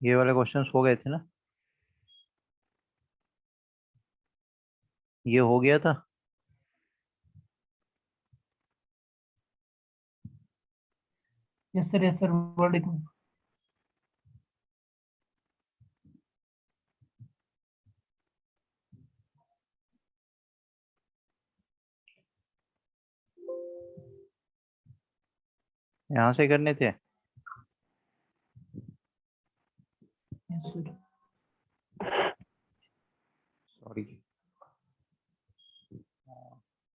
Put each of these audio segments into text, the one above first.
ये वाले क्वेश्चंस हो गए थे ना? ये हो गया था। Yes sir word. यहाँ से करने थे। Yes sir. सॉरी।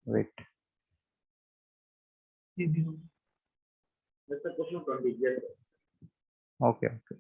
वेट। जी भी हो। Okay okay.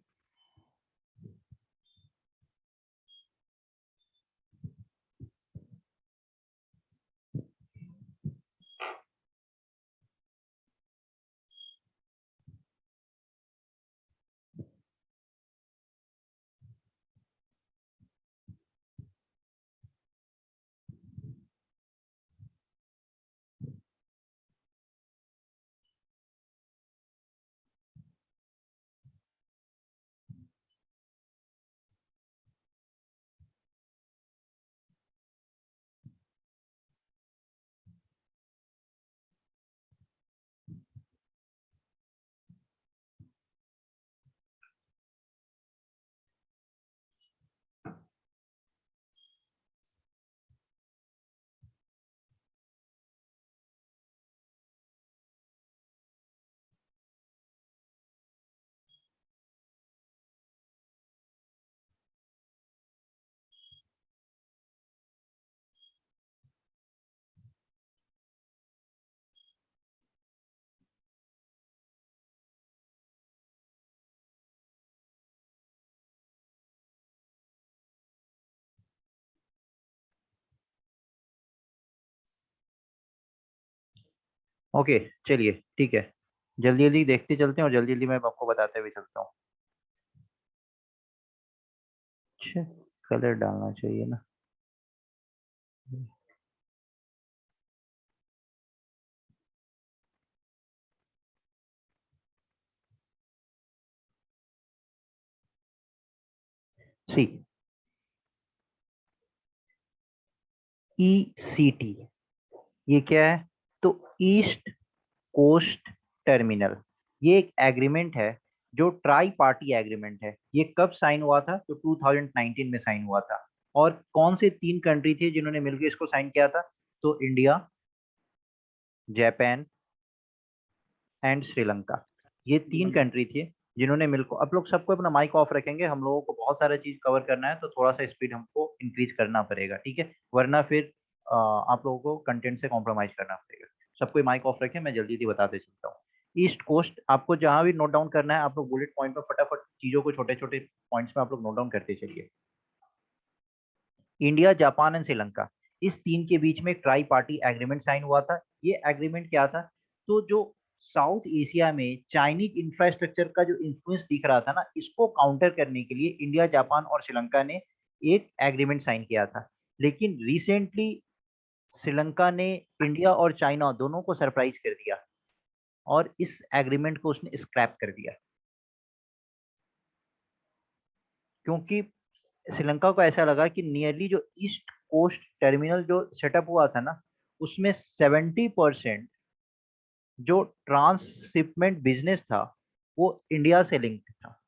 ओके। चलिए ठीक है। जल्दी जल्दी देखते चलते हैं और जल्दी जल्दी मैं आपको बताते हुए चलता हूँ। अच्छा। कलर डालना चाहिए ना। सी। ECT। ये क्या है? तो ईस्ट कोस्ट टर्मिनल। ये एक एग्रीमेंट है जो ट्राई पार्टी एग्रीमेंट है। ये कब साइन हुआ था? तो 2019 में साइन हुआ था। और कौन से तीन कंट्री थे जिन्होंने मिलकर इसको साइन किया था? तो इंडिया, जापान एंड श्रीलंका। ये तीन कंट्री थी जिन्होंने मिलकर। आप लोग सबको अपना माइक ऑफ रखेंगे, हम लोगों को बहुत सारा चीज कवर करना है तो थोड़ा सा स्पीड हमको इंक्रीज करना पड़ेगा, ठीक है? वरना फिर आप लोगों को कंटेंट से कॉम्प्रोमाइज करना पड़ेगा। सबको माइक ऑफ रखें, मैं जल्दी जल्दी बताते चलता हूँ। ईस्ट कोस्ट आपको जहां भी नोट डाउन करना है, आप लोग बुलेट पॉइंट पर फटाफट चीजों को छोटे छोटे पॉइंट्स में आप लोग नोट डाउन करते चलिए। इंडिया, जापान एंड श्रीलंका, इस तीन के बीच में ट्राई पार्टी एग्रीमेंट साइन हुआ था। ये एग्रीमेंट क्या था? तो जो साउथ एशिया में चाइनीज इंफ्रास्ट्रक्चर का जो इन्फ्लुएंस दिख रहा था ना, इसको काउंटर करने के लिए इंडिया, जापान और श्रीलंका ने एक एग्रीमेंट साइन किया था। लेकिन रिसेंटली श्रीलंका ने इंडिया और चाइना दोनों को सरप्राइज कर दिया और इस एग्रीमेंट को उसने स्क्रैप कर दिया। क्योंकि श्रीलंका को ऐसा लगा कि नियरली जो ईस्ट कोस्ट टर्मिनल जो सेटअप हुआ था ना, उसमें 70% जो ट्रांसशिपमेंट बिजनेस था वो इंडिया से लिंक्ड था।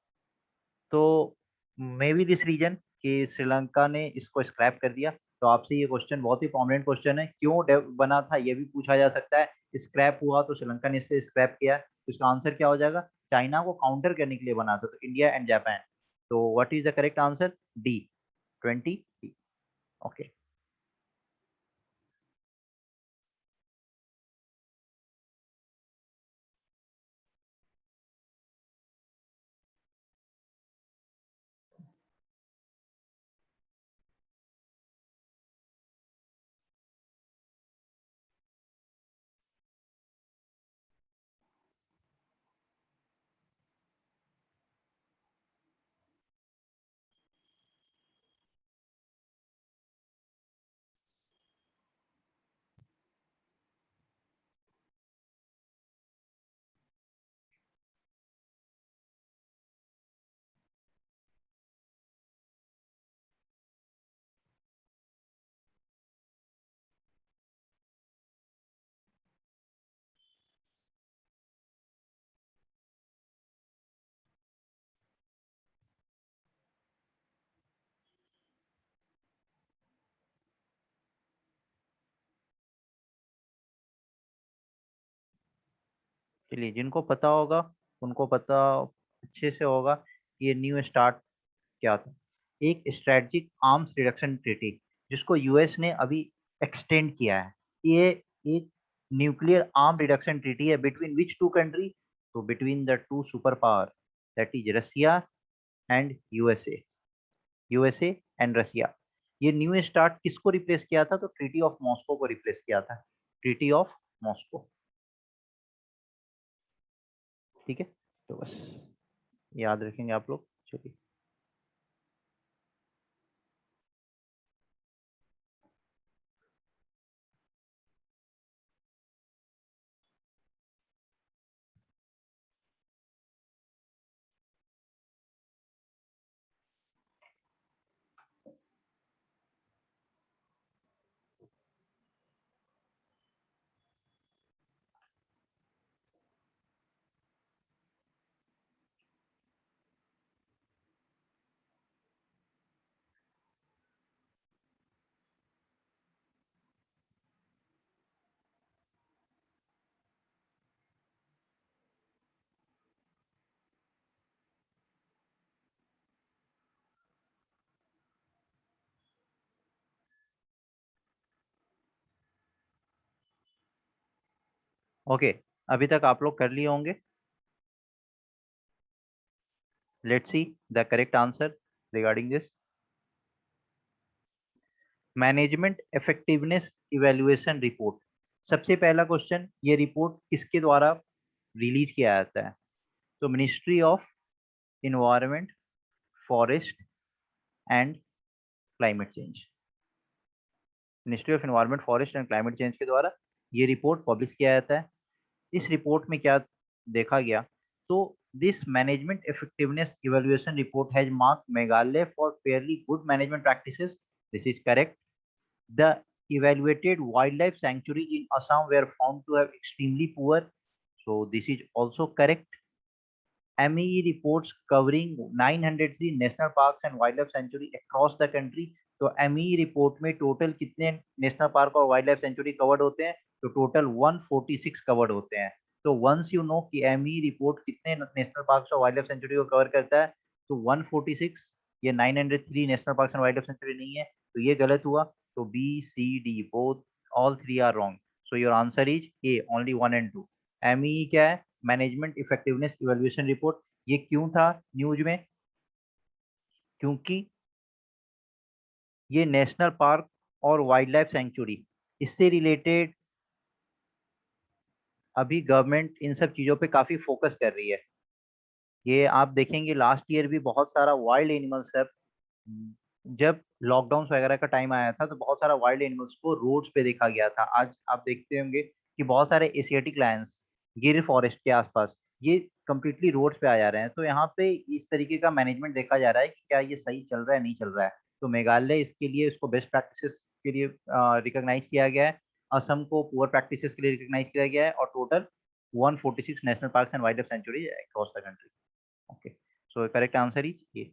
तो मे बी दिस रीजन कि श्रीलंका ने इसको स्क्रैप कर दिया। तो आपसे ये क्वेश्चन बहुत ही प्रोमिनेंट क्वेश्चन है, क्यों बना था ये भी पूछा जा सकता है। स्क्रैप हुआ तो श्रीलंका ने इसे स्क्रैप किया, तो इसका आंसर क्या हो जाएगा? चाइना को काउंटर करने के लिए बना था, तो इंडिया एंड जापान। तो what is the correct answer? D, 20। Okay. चलिए, जिनको पता होगा उनको पता अच्छे से होगा कि ये न्यू स्टार्ट क्या था। एक स्ट्रेटजिक आर्म्स रिडक्शन ट्रीटी जिसको यूएस ने अभी एक्सटेंड किया है। ये एक न्यूक्लियर आर्म रिडक्शन ट्रीटी है बिटवीन विच टू कंट्री, तो between the two super power, that is Russia and USA. USA and Russia. ये न्यू स्टार्ट किसको रिप्लेस किया था? तो ट्रीटी ऑफ मॉस्को को रिप्लेस किया था। Treaty of Moscow. ठीक है, तो बस याद रखेंगे आप लोग। चलिए, ओके, अभी तक आप लोग कर लिए होंगे। Let's see the correct answer regarding this. Management effectiveness evaluation report. सबसे पहला क्वेश्चन, ये रिपोर्ट किसके द्वारा रिलीज किया जाता है? तो ministry of environment, forest and climate change. Ministry of environment, forest and climate change के द्वारा ये रिपोर्ट पब्लिश किया जाता है। इस रिपोर्ट में क्या देखा गया? तो this management effectiveness evaluation report has marked Meghalaya for fairly good management practices. This is correct. The evaluated wildlife sanctuaries in Assam were found to have extremely poor. So this is also correct. MEE reports covering 903 national parks and wildlife sanctuary across the country. तो MEE report में total कितने national park और wildlife sanctuary covered होते हैं? तो total 146 covered होते हैं। तो वंस यू नो कि MEE रिपोर्ट कितने नेशनल पार्क्स और वाइल्ड लाइफ सेंचुरी को कवर करता है, तो 146, ये 903 national parks and wildlife sanctuary नहीं है, तो ये गलत हुआ। तो B C D both all three are wrong. So your answer is A, only 1 and 2। MEE क्या है? Management effectiveness evaluation report. ये क्यों था न्यूज में? क्योंकि ये नेशनल पार्क और वाइल्ड लाइफ सेंचुरी, इससे रिलेटेड अभी गवर्नमेंट इन सब चीजों पे काफी फोकस कर रही है। ये आप देखेंगे लास्ट ईयर भी बहुत सारा वाइल्ड एनिमल्स है। जब लॉकडाउन वगैरह का टाइम आया था तो बहुत सारा वाइल्ड एनिमल्स को रोड्स पे देखा गया था। आज आप देखते होंगे कि बहुत सारे एशियाटिक लायंस गिर फॉरेस्ट के आसपास ये कंप्लीटली रोड्स पे आ जा रहे हैं। तो यहाँ पे इस तरीके का मैनेजमेंट देखा जा रहा है कि क्या ये सही चल रहा है नहीं चल रहा है। तो मेघालय इसके लिए इसको बेस्ट प्रैक्टिसेस के लिए रिकॉग्नाइज किया गया है। असम को पुअर प्रैक्टिसेस के लिए रिकॉग्नाइज किया गया है। और total 146 national park and wildlife sanctuary across the country. Okay, so correct answer is A.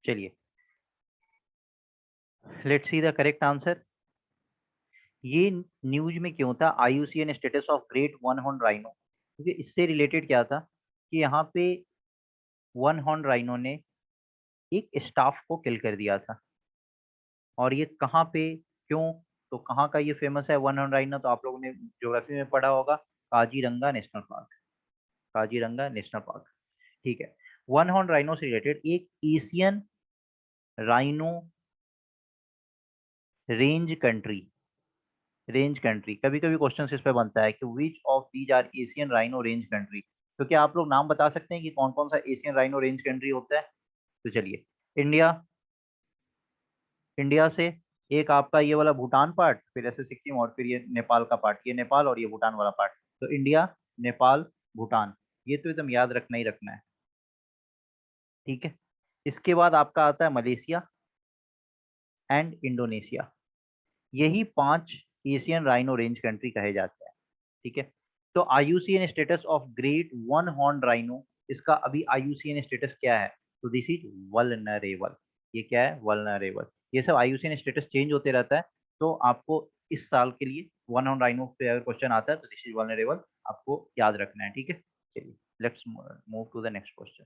चलिए, let's see the correct answer. ये न्यूज में क्यों था IUCN status of great one horn rhino? क्योंकि इससे रिलेटेड क्या था कि यहाँ पे वन हॉर्न राइनो ने एक स्टाफ को किल कर दिया था। और ये कहाँ पे, क्यों, तो कहाँ का ये फेमस है वन हॉर्न राइनो? तो आप लोगों ने ज्योग्राफी में पढ़ा होगा, Kaziranga national park. Kaziranga national park. ठीक है। वन हॉर्न राइनो से रिलेटेड एक Asian rhino range country, range country, कभी कभी क्वेश्चन इस पे बनता है कि which of these are Asian rhino range country. तो क्या आप लोग नाम बता सकते हैं कि कौन कौन सा एशियन राइनो रेंज कंट्री होता है? तो चलिए, इंडिया, इंडिया से एक आपका ये वाला भूटान पार्ट, फिर ऐसे सिक्किम, और फिर ये नेपाल का पार्ट, ये नेपाल और ये भूटान वाला पार्ट। तो इंडिया, नेपाल, भूटान, ये तो एकदम याद रखना ही रखना है, ठीक है। इसके बाद आपका आता है मलेशिया एंड इंडोनेशिया। यही 5 एशियन राइनो रेंज कंट्री कहे जाते हैं, ठीक है। तो IUCN status of great one horn rhino, इसका अभी आईयूसीएन स्टेटस क्या है? तो दिस इज वल्नरेबल। ये क्या है? वल्नरेबल। ये सब आईयूसीएन स्टेटस चेंज होते रहता है, तो आपको इस साल के लिए वन हॉर्न राइनो पे अगर क्वेश्चन आता है तो दिस इज वल्नरेबल, आपको याद रखना है, ठीक है। चलिए, let's move to the next question.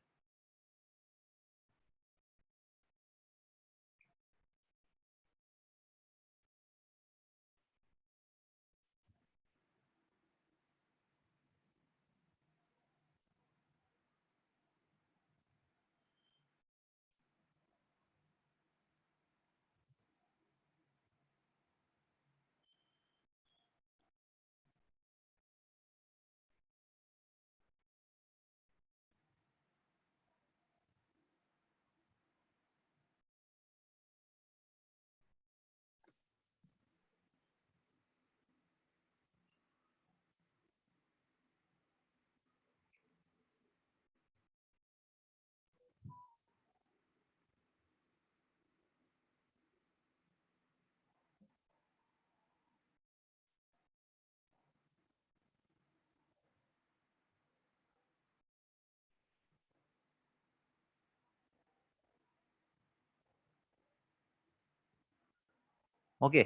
Okay,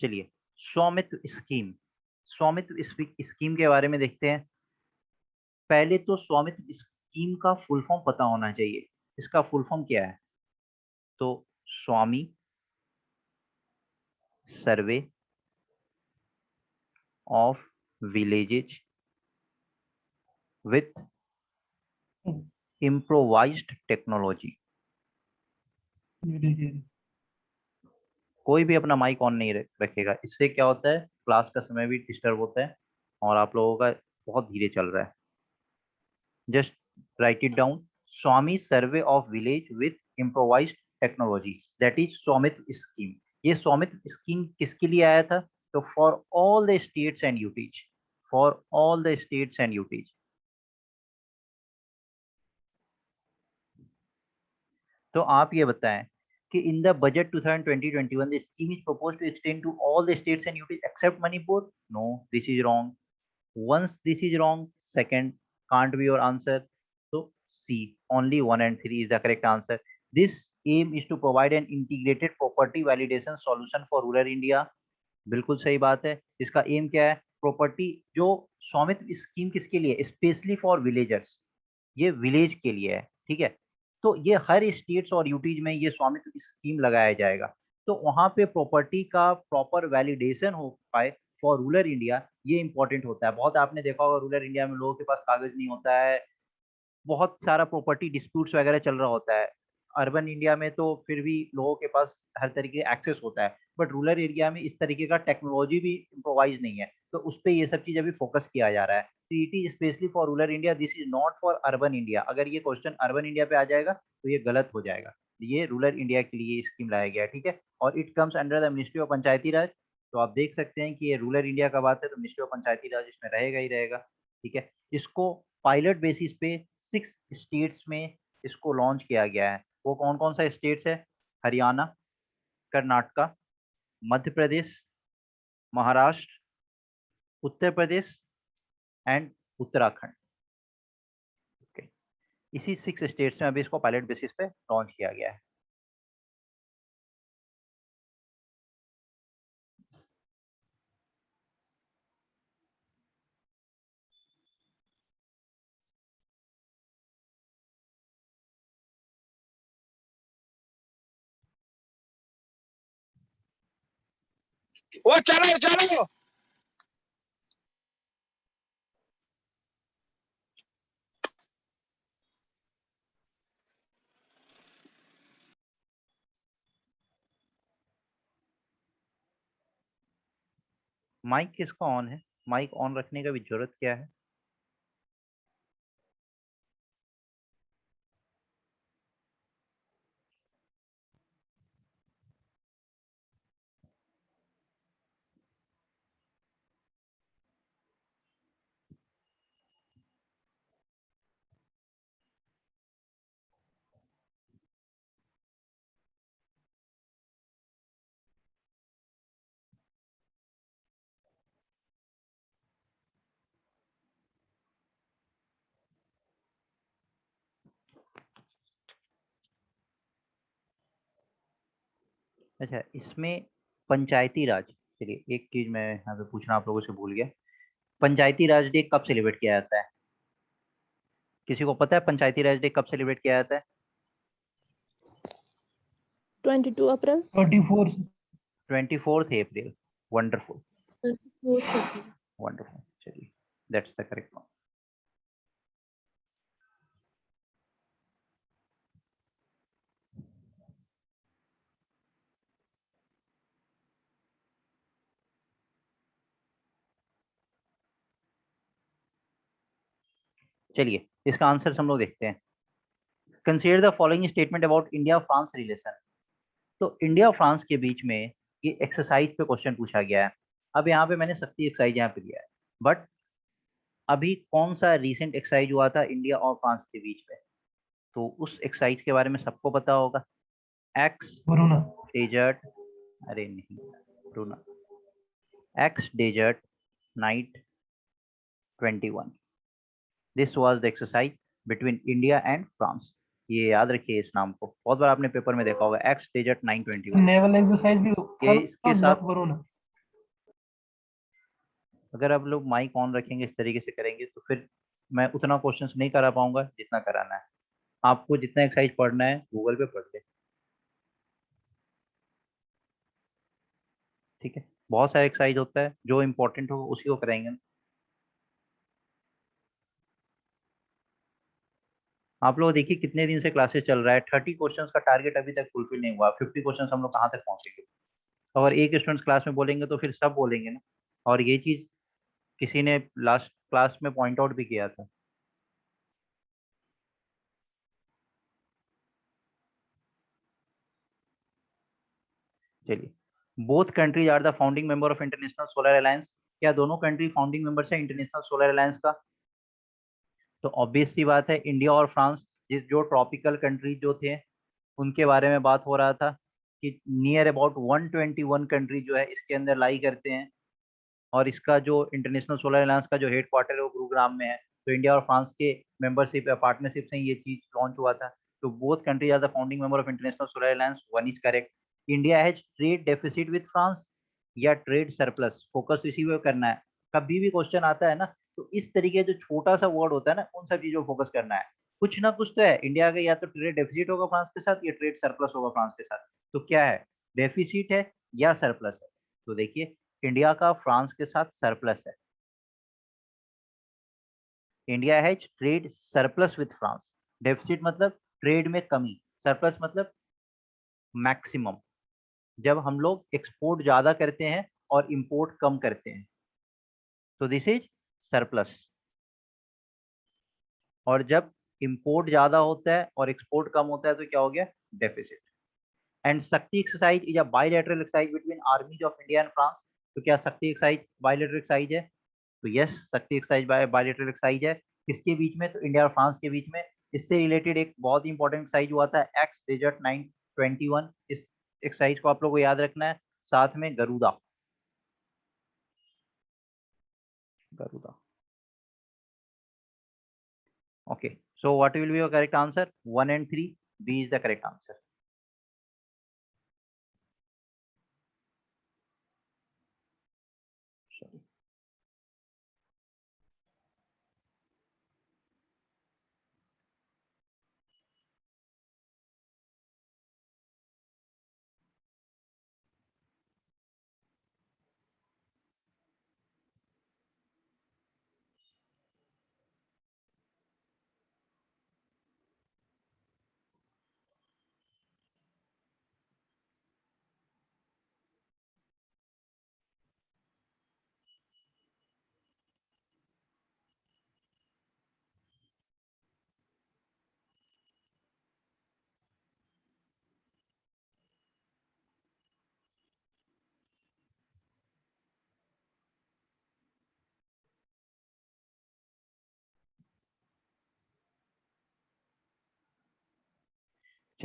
चलिए, स्वामित्व स्कीम, स्वामित्व स्कीम के बारे में देखते हैं। पहले तो स्वामित्व स्कीम का फुल फॉर्म पता होना चाहिए। इसका फुल फॉर्म क्या है? तो Swami survey of villages with improvised technology. कोई भी अपना माइक ऑन नहीं रखेगा, इससे क्या होता है, क्लास का समय भी डिस्टर्ब होता है और आप लोगों का बहुत धीरे चल रहा है। Just right it down, Swami survey of village with improvised technology, that is स्वामित्व स्कीम। ये स्वामित्व स्कीम किसके लिए आया था? तो for all the states and UTs, for all the states and UTs. तो आप ये बताएं कि in the budget 2020-21 the scheme is proposed to extend to all the states and UTs except Manipur. No, this is wrong. Once this is wrong, second can't be your answer. So C, only 1 and 3 is the correct answer. This aim is to provide an integrated property validation solution for rural India. बिल्कुल सही बात है। इसका M क्या है? Property जो स्वामित्व scheme किसके लिए? स्पेशली फॉर विलेजर्स, ये विलेज के लिए है, ठीक है। तो ये हर स्टेट्स और यूटीज में ये स्वामित्व स्कीम लगाया जाएगा, तो वहां पे प्रॉपर्टी का प्रॉपर वैलिडेशन हो पाए फॉर रूरल इंडिया, ये इंपॉर्टेंट होता है बहुत। आपने देखा होगा रूरल इंडिया में लोगों के पास कागज नहीं होता है, बहुत सारा प्रॉपर्टी डिस्प्यूट्स वगैरह चल रहा होता है। अर्बन इंडिया में तो फिर भी लोगों के पास हर तरीके का एक्सेस होता है, बट रूरल एरिया में इस तरीके का टेक्नोलॉजी भी इम्प्रोवाइज नहीं है, तो उस पर ये सब चीज अभी फोकस किया जा रहा है। तो it is specially for rural India, this is not for urban India. अगर ये क्वेश्चन अर्बन इंडिया पे आ जाएगा तो ये गलत हो जाएगा। ये रूरल इंडिया के लिए स्कीम लाया गया है, ठीक है। और it comes under the ministry of Panchayati Raj. तो आप देख सकते हैं कि ये रूरल इंडिया का बात है तो मिनिस्ट्री ऑफ पंचायती राज इसमें रहेगा ही रहेगा, ठीक है। इसको पायलट बेसिस पे 6 स्टेट्स में इसको लॉन्च किया गया है। वो कौन कौन सा स्टेट्स है? हरियाणा, कर्नाटका, मध्य प्रदेश, महाराष्ट्र, उत्तर प्रदेश एंड उत्तराखंड। okay. इसी 6 स्टेट्स में अभी इसको पायलट बेसिस पे लॉन्च किया गया है। वो चलो चलो। माइक किसका ऑन है? माइक ऑन रखने का भी जरूरत क्या है? अच्छा, इसमें पंचायती राज, चलिए एक चीज मैं यहाँ पे पूछना आप लोगों से भूल गया। पंचायती राज डे कब सेलिब्रेट किया जाता है? किसी को पता है पंचायती राज डे कब सेलिब्रेट किया जाता है? 22 अप्रैल 24 24 अप्रैल। वंडरफुल, 24 अप्रैल। वंडरफुल, चलिए दैट्स द करेक्ट वन। चलिए इसका आंसर हम लोग देखते हैं। Consider the following statement about India France relation. तो इंडिया फ्रांस के बीच में ये एक्सरसाइज पे क्वेश्चन पूछा गया है। अब यहाँ पे मैंने शक्ति एक्सरसाइज यहाँ पे दिया है, बट अभी कौन सा रीसेंट एक्सरसाइज हुआ था इंडिया और फ्रांस के बीच में, तो उस एक्सरसाइज के बारे में सबको पता होगा। एक्स वरुणा डेजर्ट, अरे नहीं रुना, X desert knight 21, this was the exercise between India and France. ये याद रखिए, इस नाम को बहुत बार आपने पेपर में देखा होगा, एक्स डेजर्ट 921। नेवल एक्सरसाइज भी था ये इसके ना साथ वरुणा। अगर आप लोग माइक ऑन रखेंगे, इस तरीके से करेंगे, तो फिर मैं उतना क्वेश्चंस नहीं करा पाऊंगा जितना कराना है। आपको जितना एक्सरसाइज पढ़ना है गूगल पे पढ़ ले, ठीक है? बहुत सारे एक्सरसाइज होता है, जो इंपॉर्टेंट हो उसी को कराएंगे। आप लोग देखिए कितने दिन से क्लासेस चल रहा है, 30 क्वेश्चंस का टारगेट अभी तक फुलफिल नहीं हुआ, 50 क्वेश्चंस हम लोग कहाँ तक पहुंचेंगे? अगर एक स्टूडेंट क्लास में बोलेंगे तो फिर सब बोलेंगे ना। और ये चीज किसी ने लास्ट क्लास में पॉइंट आउट भी किया था। चलिए, both countries are the founding member of international solar alliance. क्या दोनों कंट्री फाउंडिंग मेंबर्स है इंटरनेशनल सोलर अलायंस का? तो ऑब्वियस सी बात है, इंडिया और फ्रांस, जिस जो ट्रॉपिकल कंट्री जो थे उनके बारे में बात हो रहा था कि नियर अबाउट 121 कंट्री जो है इसके अंदर लाई करते हैं। और इसका जो इंटरनेशनल सोलर अलायंस का जो हेड क्वार्टर है वो गुरुग्राम में है। तो इंडिया और फ्रांस के मेंबरशिप या पार्टनरशिप से ही ये चीज लॉन्च हुआ था। तो both countries are the founding member of international solar alliance, one is correct. India has trade deficit with France या ट्रेड सरप्लस, फोकस इसी पे करना है। कभी भी क्वेश्चन आता है ना, तो इस तरीके जो छोटा सा वर्ड होता है ना, उन सब चीजों को फोकस करना है। कुछ ना कुछ तो है इंडिया का, या तो ट्रेड डेफिसिट होगा फ्रांस के साथ या ट्रेड सरप्लस होगा फ्रांस के साथ। तो क्या है, डेफिसिट है या सरप्लस है? तो देखिए, इंडिया का फ्रांस के साथ सरप्लस है। India has trade surplus with France. Deficit मतलब ट्रेड में कमी, सरप्लस मतलब मैक्सिमम, जब हम लोग एक्सपोर्ट ज्यादा करते हैं और इंपोर्ट कम करते हैं, तो दिस इज सरप्लस। और जब इंपोर्ट ज्यादा होता है और एक्सपोर्ट कम होता है तो क्या हो गया, डेफिसिट। एंड शक्ति exercise is a bilateral exercise between आर्मीज of India and France. तो क्या शक्ति एक्सरसाइज बायलैटरल एक्सरसाइज है? तो यस, शक्ति एक्सरसाइज बायलैटरल एक्सरसाइज है। किसके बीच में? तो इंडिया और फ्रांस के बीच में। इससे रिलेटेड एक बहुत ही इंपॉर्टेंट एक्सरसाइज हुआ था, एक्स डेजर्ट 921। इस एक्सरसाइज को आप लोग को याद रखना है, साथ में Garuda, Garuda. Okay, so what will be your correct answer? 1 and 3, B is the correct answer.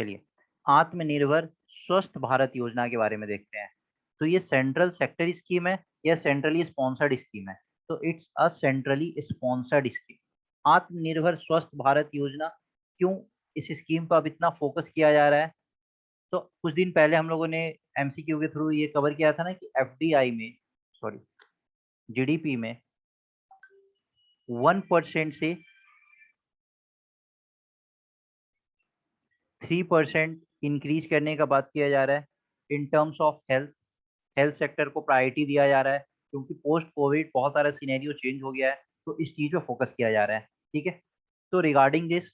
चलिए आत्मनिर्भर स्वस्थ भारत योजना के बारे में देखते हैं। तो ये सेंट्रल सेक्टर स्कीम है या सेंट्रली स्पॉन्सर्ड स्कीम है? तो it's a centrally sponsored scheme. आत्मनिर्भर स्वस्थ भारत योजना, क्यों इस स्कीम पर अब इतना फोकस किया जा रहा है? तो कुछ दिन पहले हम लोगों ने एमसीक्यू के थ्रू ये कवर किया था ना कि एफडीआई में, सॉरी, जीडीपी में 1% से 3% इंक्रीज करने का बात किया जा रहा है। In terms of health sector को प्रायोरिटी दिया जा रहा है, क्योंकि पोस्ट कोविड बहुत सारा सिनेरियो चेंज हो गया है, तो इस चीज पे फोकस किया जा रहा है। ठीक है, तो regarding this,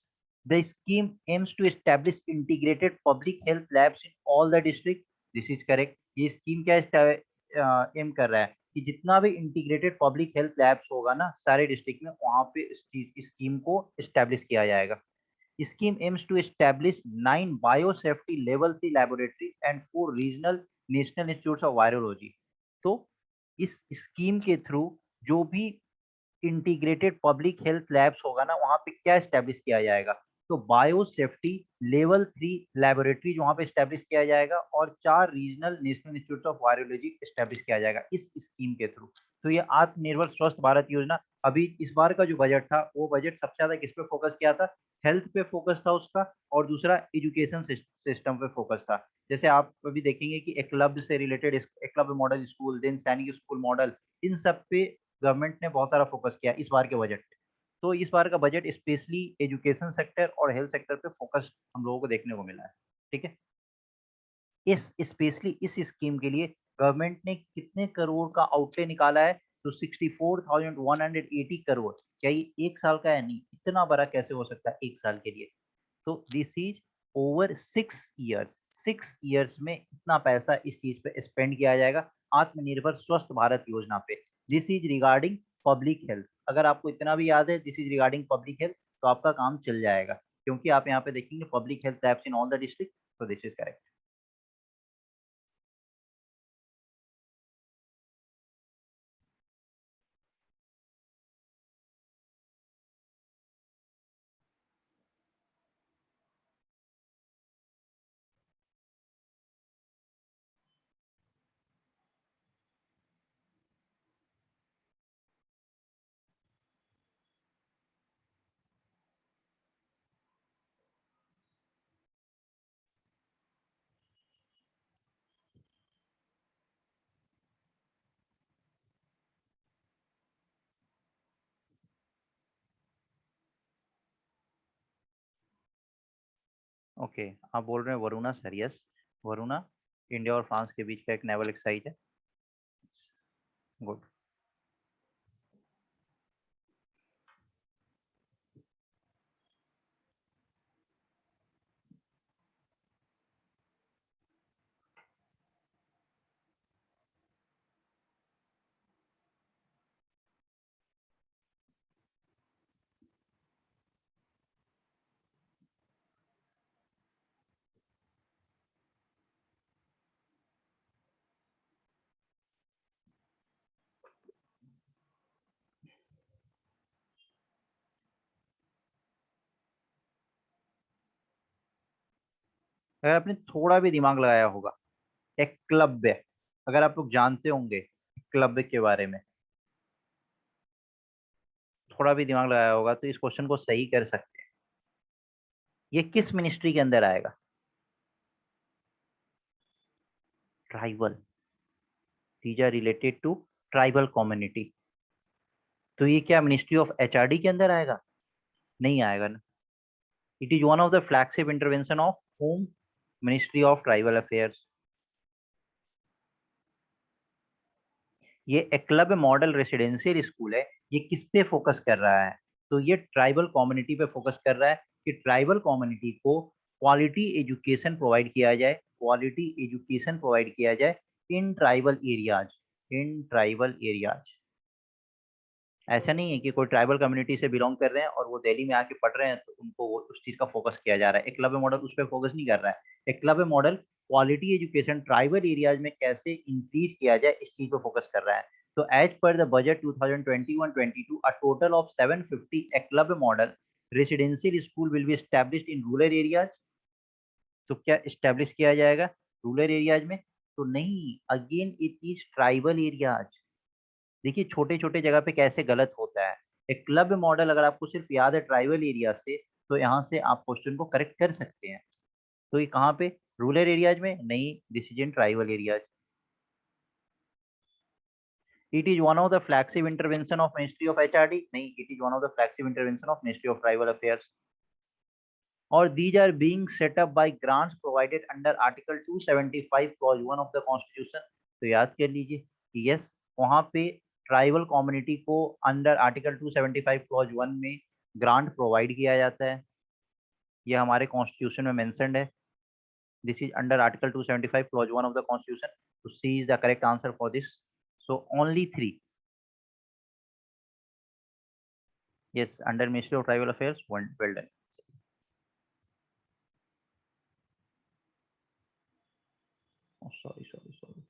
the scheme aims to establish integrated public health labs in all the district. This is correct. ये स्कीम क्या एम कर रहा है कि जितना भी इंटीग्रेटेड पब्लिक हेल्थ लैब्स होगा ना सारे डिस्ट्रिक्ट में, वहां पे इस स्कीम को एस्टैब्लिश किया जाएगा। Scheme aims to establish 9 biosafety level 3 laboratories and 4 regional national institutes of virology। तो इस स्कीम के थ्रू जो भी इंटीग्रेटेड पब्लिक हेल्थ लैब्स होगा ना, वहां पे क्या एस्टेब्लिश किया जाएगा? तो बायो सेफ्टी लेवल 3 लेबोरेटरी वहां पे एस्टेब्लिश किया जाएगा और 4 regional national institute of virology establish किया जाएगा इस स्कीम के थ्रू। तो ये आत्मनिर्भर स्वस्थ भारत योजना, अभी इस बार का जो बजट था, वो बजट सबसे ज्यादा किस पे फोकस किया था? हेल्थ पे फोकस था उसका, और दूसरा एजुकेशन सिस्टम पे फोकस था। जैसे आप अभी देखेंगे कि एकलव्य से related Eklavya model school, then Sainik school model, इन सब पे गवर्नमेंट ने बहुत सारा फोकस किया इस बार के बजट पे। तो इस बार का बजट स्पेशली एजुकेशन सेक्टर और हेल्थ सेक्टर पे फोकस हम लोगों को देखने को मिला है। ठीक है, इस स्पेशली इस स्कीम के लिए गवर्नमेंट ने कितने करोड़ का आउटले निकाला है? तो 64,180 करोड़। क्या ये एक साल का है? नहीं, इतना बड़ा कैसे हो सकता है एक साल के लिए? तो this is over 6 years. 6 years में इतना पैसा इस चीज पे स्पेंड किया जाएगा आत्मनिर्भर स्वस्थ भारत योजना पे। This is regarding public health. अगर आपको इतना भी याद है this is regarding public health, तो आपका काम चल जाएगा, क्योंकि आप यहाँ पे देखेंगे public health labs in all the district. तो दिस इज करेक्ट। ओके, आप बोल रहे हैं Varuna sir? Yes, Varuna India और फ्रांस के बीच का एक नेवल एक्सरसाइज है। गुड। अगर आपने थोड़ा भी दिमाग लगाया होगा, एकलव्य, अगर आप लोग जानते होंगे एकलव्य के बारे में, थोड़ा भी दिमाग लगाया होगा तो इस क्वेश्चन को सही कर सकते हैं। ये किस मिनिस्ट्री के अंदर आएगा? Tribal. These are related to tribal community. तो ये क्या मिनिस्ट्री ऑफ एचआरडी के अंदर आएगा? नहीं आएगा ना। It is one of the flagship intervention of home, ministry of tribal affairs. ये एकलव्य मॉडल रेसिडेंशियल स्कूल है, ये किस पे फोकस कर रहा है? तो ये ट्राइबल कम्युनिटी पे फोकस कर रहा है कि ट्राइबल कम्युनिटी को क्वालिटी एजुकेशन प्रोवाइड किया जाए, क्वालिटी एजुकेशन प्रोवाइड किया जाए in tribal areas, in tribal areas. ऐसा नहीं है कि कोई ट्राइबल कम्युनिटी से बिलोंग कर रहे हैं और वो दिल्ली में आके पढ़ रहे हैं तो उनको वो उस चीज का फोकस किया जा रहा है। एकलव्य मॉडल उस पर फोकस नहीं कर रहा है। Eklavya model quality education tribal areas में कैसे इंक्रीज किया जाए इस चीज पे फोकस कर रहा है। तो as per the budget 2021-22 a total of 750 Eklavya model residential school will be established in rural areas तो क्या स्टैब्लिश किया जाएगा रूरल एरियाज में? तो नहीं, again it is tribal areas. देखिए छोटे छोटे जगह पे कैसे गलत होता है। एक क्लब मॉडल अगर आपको सिर्फ याद है ट्राइबल एरिया से, तो यहाँ से आप क्वेश्चन को करेक्ट कर सकते हैं। तो ये कहाँ पे? रूरल एरियाज में नहीं, this is in tribal areas. It is one of the flagship intervention of Ministry of HRD. नहीं, it is one of the flagship intervention of Ministry of Tribal Affairs. और these are being set up by grants provided under Article 275 Clause 1 of the Constitution. तो याद कर लीजिए कि yes, वहाँ पे tribal community को अंडर आर्टिकल 275 क्लॉज 1 में ग्रांट प्रोवाइड किया जाता है। ये हमारे कॉन्स्टिट्यूशन में मेंशन्ड है। This is under article 275 clause 1 of the constitution. तो C is the correct answer for this. So only 3। Yes, under Ministry of Tribal Affairs. Well done. Oh, sorry.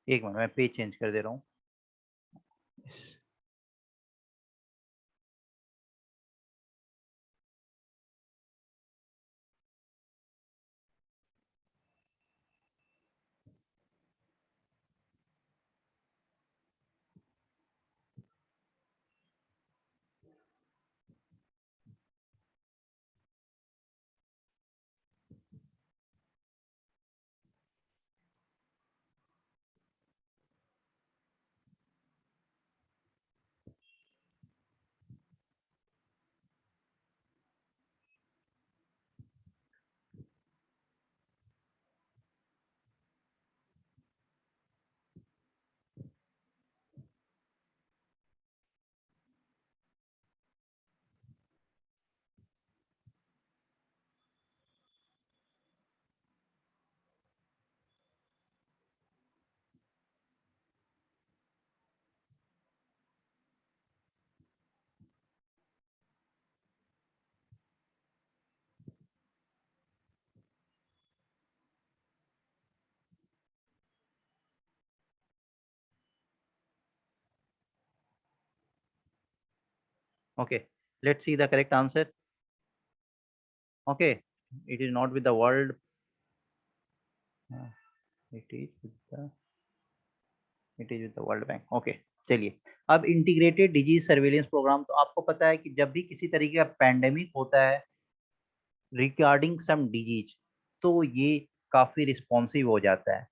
एक minute, मैं पेज चेंज कर दे रहा हूँ। Okay, let's see the correct answer. Okay, it is not with the world. It is with the World Bank. Okay, चलिए अब integrated disease surveillance programme. तो आपको पता है कि जब भी किसी तरीके का पैंडेमिक होता है रिगार्डिंग सम डिजीज, तो ये काफी रिस्पॉन्सिव हो जाता है।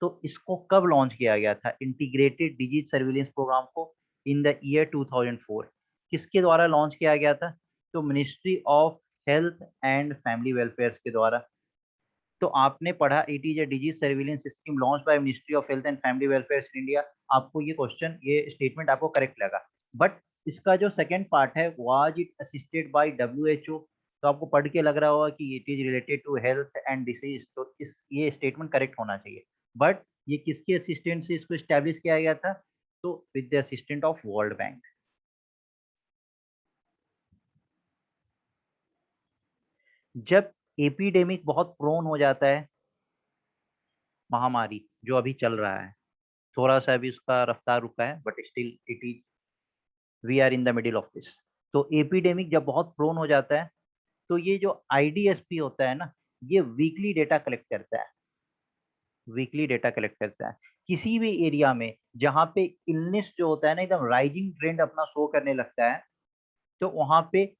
तो इसको कब लॉन्च किया गया था इंटीग्रेटेड डिजीज सर्वेलेंस प्रोग्राम को? In the year 2004। किसके द्वारा लॉन्च किया गया था? तो ministry of health and family welfare के द्वारा। तो आपने पढ़ा it is a disease surveillance scheme launch by ministry of health and family welfare in India. आपको ये क्वेश्चन, ये स्टेटमेंट आपको करेक्ट लगा। बट इसका जो सेकंड पार्ट है, was it assisted by WHO? तो आपको पढ़ के लग रहा होगा कि it is related to health and disease, तो इस ये स्टेटमेंट करेक्ट होना चाहिए। बट ये किसके असिस्टेंट से इसको स्टैब्लिश किया गया था? तो with the assistant of world bank. जब एपिडेमिक बहुत प्रोन हो जाता है, महामारी जो अभी चल रहा है, थोड़ा सा अभी उसका रफ्तार रुका है, but still it is, we are in the middle of this. तो एपिडेमिक जब बहुत प्रोन हो जाता है, तो ये जो IDSP होता है ना, ये वीकली डेटा कलेक्ट करता है। वीकली डेटा कलेक्ट करता है किसी भी एरिया में जहां पे इलनेस जो होता है ना एकदम राइजिंग ट्रेंड अपना शो करने लगता है, तो वहां पे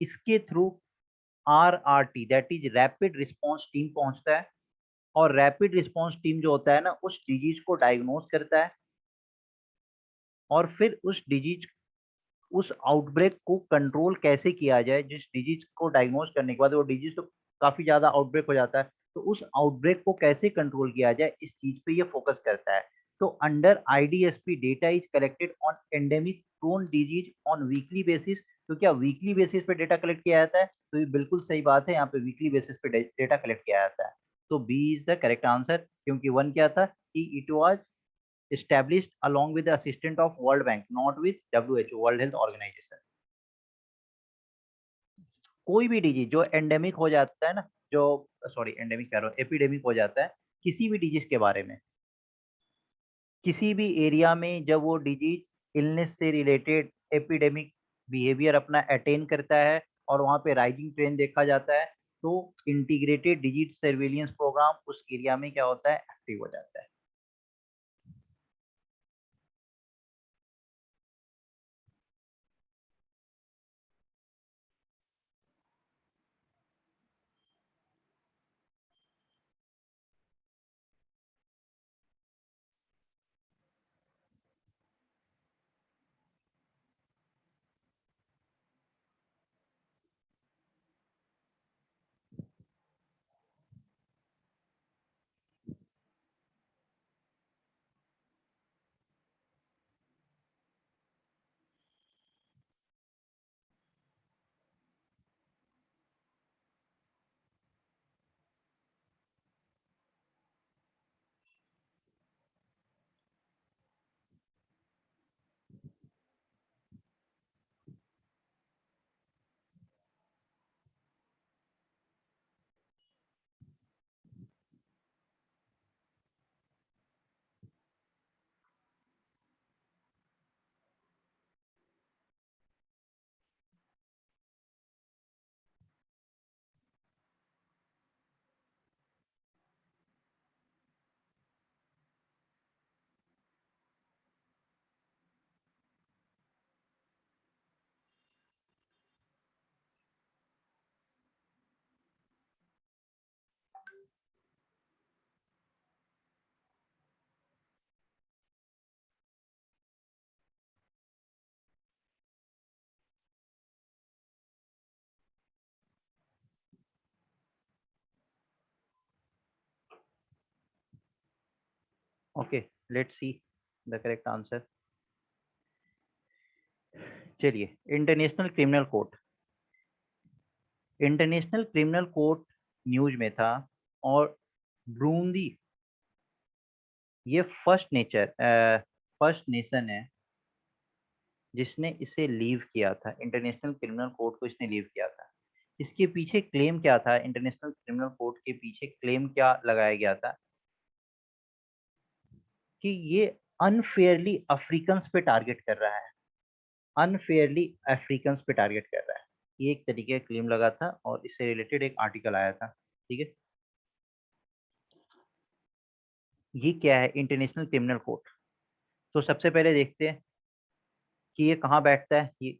इसके through RRT that is rapid response team पहुंचता है। और रैपिड रिस्पॉन्स टीम जो होता है ना, उस डिजीज को डायग्नोज करता है और फिर उस आउटब्रेक को कंट्रोल कैसे किया जाए। जिस डिजीज को डायग्नोज करने के बाद वो डिजीज तो काफी ज्यादा आउटब्रेक हो जाता है, तो उस आउटब्रेक को कैसे कंट्रोल किया जाए, इस चीज पे ये फोकस करता है। तो under IDSP data is collected on endemic prone disease on weekly basis. तो क्या वीकली बेसिस पे डेटा कलेक्ट किया जाता है? तो ये बिल्कुल सही बात है, यहाँ पे वीकली बेसिस पे डेटा कलेक्ट किया जाता है। तो B is the correct answer, क्योंकि वन क्या था कि it was established along with the assistance of World Bank, not with WHO, World Health Organization। कोई भी डिजीज जो एंडेमिक हो जाता है ना, जो सॉरी एंडेमिक कह रहा हूँ, एपिडेमिक हो जाता है किसी भी डिजीज के बारे में, किसी भी एरिया में जब वो डिजीज इलनेस से रिलेटेड एपिडेमिक बिहेवियर अपना अटेन करता है और वहाँ पे राइजिंग ट्रेंड देखा जाता है, तो इंटीग्रेटेड डिजीज सर्वेलियंस प्रोग्राम उस एरिया में क्या होता है, एक्टिव हो जाता है। Okay, let's see the correct answer. चलिए, international criminal court, international criminal court news में था, और ब्रूंदी ये फर्स्ट नेशन है जिसने इसे लीव किया था, इंटरनेशनल क्रिमिनल कोर्ट को इसने लीव किया था। इसके पीछे क्लेम क्या था? इंटरनेशनल क्रिमिनल कोर्ट के पीछे क्लेम क्या लगाया गया था कि ये अनफेयरली अफ्रीकन्स पे टारगेट कर रहा है, अनफेयरली अफ्रीकन्स पे टारगेट कर रहा है। ये एक तरीके का क्लेम लगा था और इससे रिलेटेड एक आर्टिकल आया था। ठीक है, ये क्या है इंटरनेशनल क्रिमिनल कोर्ट? तो सबसे पहले देखते हैं कि ये कहाँ बैठता है। ये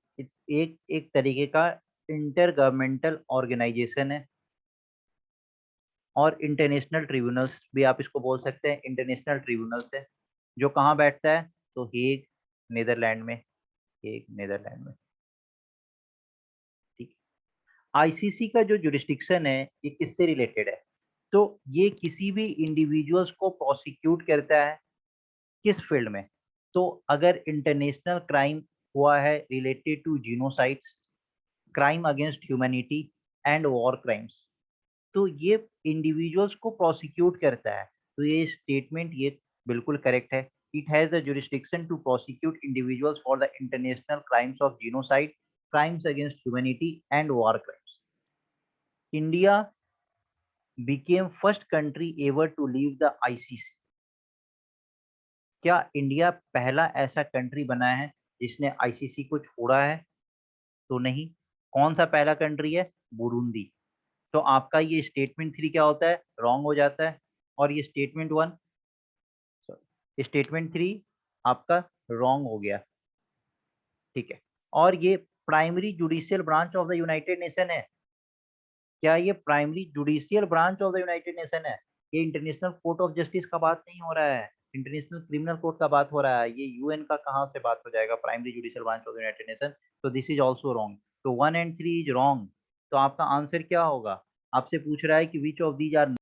एक एक तरीके का इंटर गवर्नमेंटल ऑर्गेनाइजेशन है, और इंटरनेशनल ट्रिब्यूनल्स भी आप इसको बोल सकते हैं, इंटरनेशनल ट्रिब्यूनल्स है जो कहाँ बैठता है, तो हेग नीदरलैंड में, हेग नीदरलैंड में। ठीक, आईसीसी का जो जुरिस्डिक्शन है ये किससे रिलेटेड है? तो ये किसी भी इंडिविजुअल्स को प्रोसिक्यूट करता है किस फील्ड में? तो अगर इंटरनेशनल क्राइम हुआ है related to genocides, crime against humanity and war crimes, तो ये इंडिविजुअल्स को प्रोसिक्यूट करता है। तो ये स्टेटमेंट ये बिल्कुल करेक्ट है। It has the jurisdiction to prosecute individuals for the international crimes of genocide, crimes against humanity and war crimes. India became first country ever to leave the ICC। क्या India पहला ऐसा country बना है जिसने ICC को छोड़ा है? तो नहीं। कौन सा पहला कंट्री है? बुरुंदी। तो आपका ये स्टेटमेंट 3 क्या होता है? रॉन्ग हो जाता है, और ये स्टेटमेंट 3 आपका रॉन्ग हो गया। ठीक है, और ये primary judicial branch of the United nation है। क्या ये primary judicial branch of the United nation है? ये इंटरनेशनल कोर्ट ऑफ जस्टिस का बात नहीं हो रहा है, इंटरनेशनल क्रिमिनल कोर्ट का बात हो रहा है। ये यूएन का कहाँ से बात हो जाएगा, primary judicial branch of the United nation? तो दिस इज ऑल्सो रॉन्ग। तो 1 and 3 इज रॉन्ग। तो आपका आंसर क्या होगा? आपसे पूछ रहा है कि विच ऑफ दीज आर